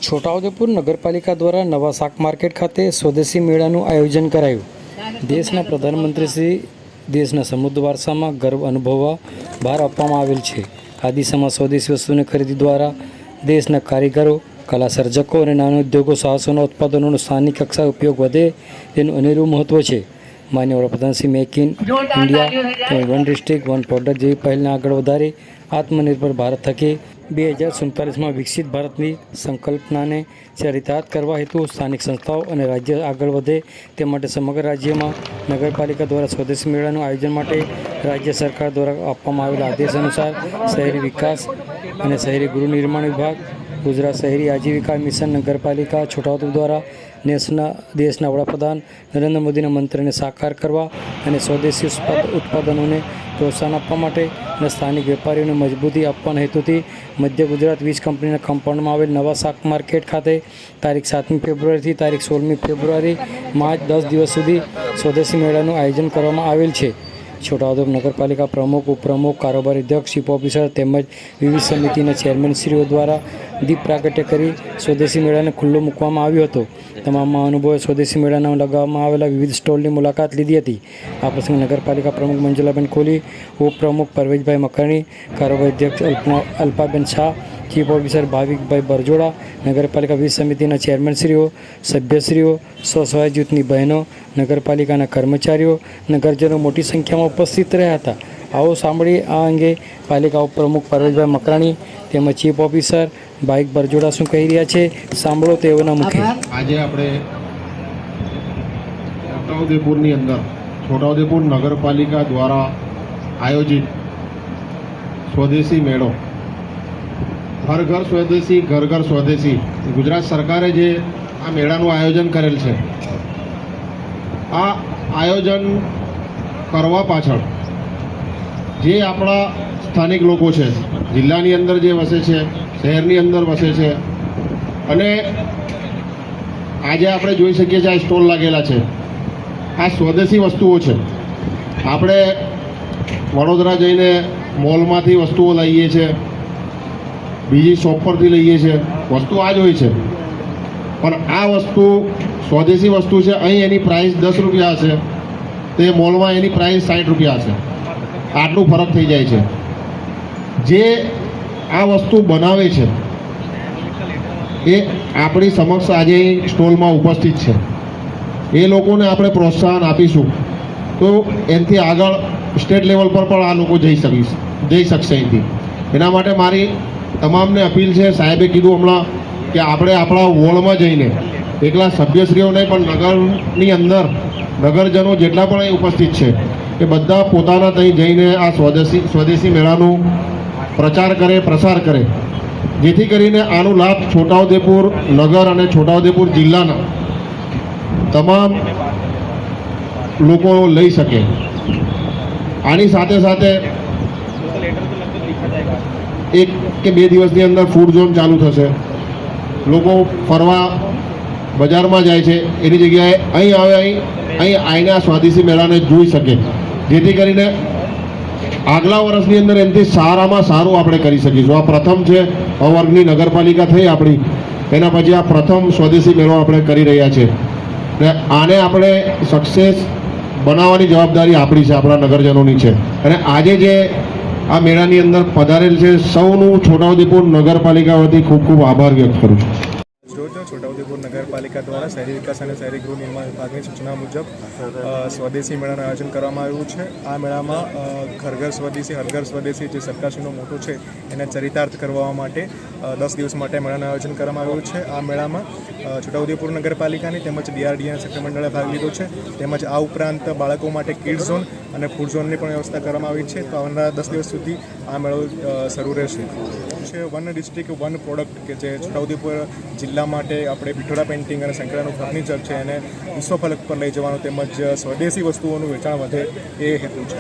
છોટાઉદેપુર નગરપાલિકા દ્વારા નવા શાક માર્કેટ ખાતે સ્વદેશી મેળાનું આયોજન કરાયું। દેશના પ્રધાનમંત્રી શ્રી દેશના સમૃદ્ધ વારસામાં ગર્વ અનુભવવા ભાર આપવામાં આવેલ છે। આ દિશામાં સ્વદેશી વસ્તુની ખરીદી દ્વારા દેશના કારીગરો, કલા સર્જકો અને નાના ઉદ્યોગો સાહસોના ઉત્પાદનોનો સ્થાનિક કક્ષાએ ઉપયોગ વધે તેનું અનેરું મહત્ત્વ છે। માન્ય વડાપ્રધાન Shri make in India, one district one product જેવી પહેલને આગળ વધારી આત્મનિર્ભર ભારત થકી 2047માં વિકસિત ભારતની સંકલ્પનાને ચરિતાર્થ કરવા હેતુ સ્થાનિક સંસ્થાઓ અને રાજ્ય આગળ વધે તે માટે સમગ્ર રાજ્યમાં નગરપાલિકા દ્વારા સ્વદેશી મેળાનું આયોજન માટે રાજ્ય સરકાર દ્વારા આપવામાં આવેલા આદેશ અનુસાર શહેરી વિકાસ અને શહેરી ગૃહ નિર્માણ વિભાગ, ગુજરાત શહેરી આજીવિકા મિશન, નગરપાલિકા છોટાઉદેપુર દ્વારા દેશના વડાપ્રધાન નરેન્દ્ર મોદીના મંત્રને સાકાર કરવા અને સ્વદેશી ઉત્પાદનોને પ્રોત્સાહન આપવા માટે અને સ્થાનિક વેપારીઓને મજબૂતી આપવાના હેતુથી મધ્ય ગુજરાત વીજ કંપનીના કમ્પાઉન્ડમાં આવેલ નવા શાક માર્કેટ ખાતે તારીખ 7મી ફેબ્રુઆરીથી તારીખ 16મી ફેબ્રુઆરી માર્ચ 10 દિવસ સુધી સ્વદેશી મેળાનું આયોજન કરવામાં આવેલ છે। છોટાઉદેપુર નગરપાલિકા પ્રમુખ, ઉપપ્રમુખ, કારોબારી અધ્યક્ષ, ચીફ ઓફિસર તેમજ વિવિધ સમિતિના ચેરમેનશ્રીઓ દ્વારા દીપ પ્રાગટ્ય કરી સ્વદેશી મેળાને ખુલ્લો મૂકવામાં આવ્યો હતો। તમામ મહાનુભાવોએ સ્વદેશી મેળાના લગાવવામાં આવેલા વિવિધ સ્ટોલની મુલાકાત લીધી હતી। આ પ્રસંગે નગરપાલિકા પ્રમુખ મંજુલાબેન કોહલી, ઉપપ્રમુખ પરવેશભાઈ મકરણી, કારોબારી અધ્યક્ષ અલ્પાબેન શાહ, ચીફ ઓફિસર ભાવિકભાઈ બરજોડા, નગરપાલિકા વિવિધ સમિતિના ચેરમેનશ્રીઓ, સભ્યશ્રીઓ, સ્વસહાય જૂથની બહેનો, નગરપાલિકાના કર્મચારીઓ, નગરજનો મોટી સંખ્યામાં ઉપસ્થિત રહ્યા હતા। આવો સાંભળીએ આ અંગે પાલિકા ઉપપ્રમુખ પરવેશભાઈ મકરાણી તેમજ ચીફ ઓફિસર ભાવિક બરજોડા શું કહી રહ્યા છે, સાંભળો તેઓના મુખે। આજે આપણે છોટાઉદેપુરની અંદર છોટાઉદેપુર નગરપાલિકા દ્વારા આયોજિત સ્વદેશી મેળો, હર ઘર સ્વદેશી ઘર ઘર સ્વદેશી, ગુજરાત સરકારે જે આ મેળાનું આયોજન કરેલ છે, આ આયોજન કરવા પાછળ જે આપણા સ્થાનિક લોકો છે, જિલ્લાની અંદર જે વસે છે, શહેરની અંદર વસે છે, અને આજે આપણે જોઈ શકીએ છીએ આ સ્ટોલ લાગેલા છે, આ સ્વદેશી વસ્તુઓ છે। આપણે વડોદરા જઈને મોલમાંથી વસ્તુઓ લઈએ છીએ, બીજી શોપ પરથી લઈએ છીએ, વસ્તુ આ જ હોય છે, પણ આ વસ્તુ સ્વદેશી વસ્તુ છે। અહીં એની પ્રાઇસ 10 રૂપિયા હશે, તે મોલમાં એની પ્રાઇસ 60 રૂપિયા હશે, આટલું ફરક થઈ જાય છે। જે આ વસ્તુ બનાવે છે એ આપણી સમક્ષ આજે સ્ટોલમાં ઉપસ્થિત છે, એ લોકોને આપણે પ્રોત્સાહન આપીશું તો એનાથી આગળ સ્ટેટ લેવલ પર પણ આ લોકો જઈ શકશે અહીંથી। એના માટે મારી તમામને અપીલ છે, સાહેબે કીધું હમણાં કે આપણે આપણા વોર્ડમાં જઈને એકલા સભ્યશ્રીઓ નહીં પણ નગરની અંદર નગરજનો જેટલા પણ અહીં ઉપસ્થિત છે એ બધા પોતાના ત્યાં જઈને આ સ્વદેશી મેળાનું પ્રચાર કરે, પ્રસાર કરે, જેથી કરીને આનો લાભ છોટાઉદેપુર નગર અને છોટાઉદેપુર જિલ્લાના તમામ લોકો લઈ શકે। આની સાથે સાથે 1 કે 2 દિવસની અંદર ફૂડ ઝોન ચાલુ થશે, લોકો ફરવા બજારમાં જાય છે એની જગ્યાએ અહીં આવે, અહીં આવીને આ સ્વદેશી મેળાને જોઈ શકે, જેથી કરીને આગલા વર્ષની અંદર એનાથી સારામાં સારું આપણે કરી શકીશું। આ પ્રથમ છે, અવર્ગની નગરપાલિકા થઈ આપણી, એના પછી આ પ્રથમ સ્વદેશી મેળો આપણે કરી રહ્યા છે ને આને આપણે સક્સેસ બનાવવાની જવાબદારી આપણી છે, આપણા નગરજનોની છે। અને આજે જે આ મેળાની અંદર પધારેલ છે સૌનું છોટાઉદેપુર નગરપાલિકા વતી ખૂબ ખૂબ આભાર વ્યક્ત કરું છું। છોટાઉદેપુર નગરપાલિકા દ્વારા શહેરી વિકાસ અને શહેરી ગૃહ નિર્માણ વિભાગની સૂચના મુજબ સ્વદેશી મેળાનું આયોજન કરવામાં આવ્યું છે। આ મેળામાં ઘર ઘર સ્વદેશી હર ઘર સ્વદેશી જે સરકારશ્રીનો મોટો છે એને ચરિતાર્થ કરવા માટે 10 દિવસ માટે મેળાનું આયોજન કરવામાં આવ્યું છે। આ મેળામાં છોટાઉદેપુર નગરપાલિકાની તેમજ DRDAના સત્તામંડળે ભાગ લીધો છે, તેમજ આ ઉપરાંત બાળકો માટે કિડ ઝોન અને ફૂડ ઝોનની પણ વ્યવસ્થા કરવામાં આવી છે। તો આવનારા 10 દિવસ સુધી આ મેળો શરૂ રહેશે। વન ડિસ્ટ્રિક્ટ વન પ્રોડક્ટ કે જે છોટાઉદેપુર જિલ્લા માટે આપણે પિઠોરા પેઇન્ટિંગ અને સંકળાયેલું ફર્નિચર છે એને વિશ્વ ફલક પર લઈ જવાનું તેમજ સ્વદેશી વસ્તુઓનું વેચાણ વધે એ હેતુ છે।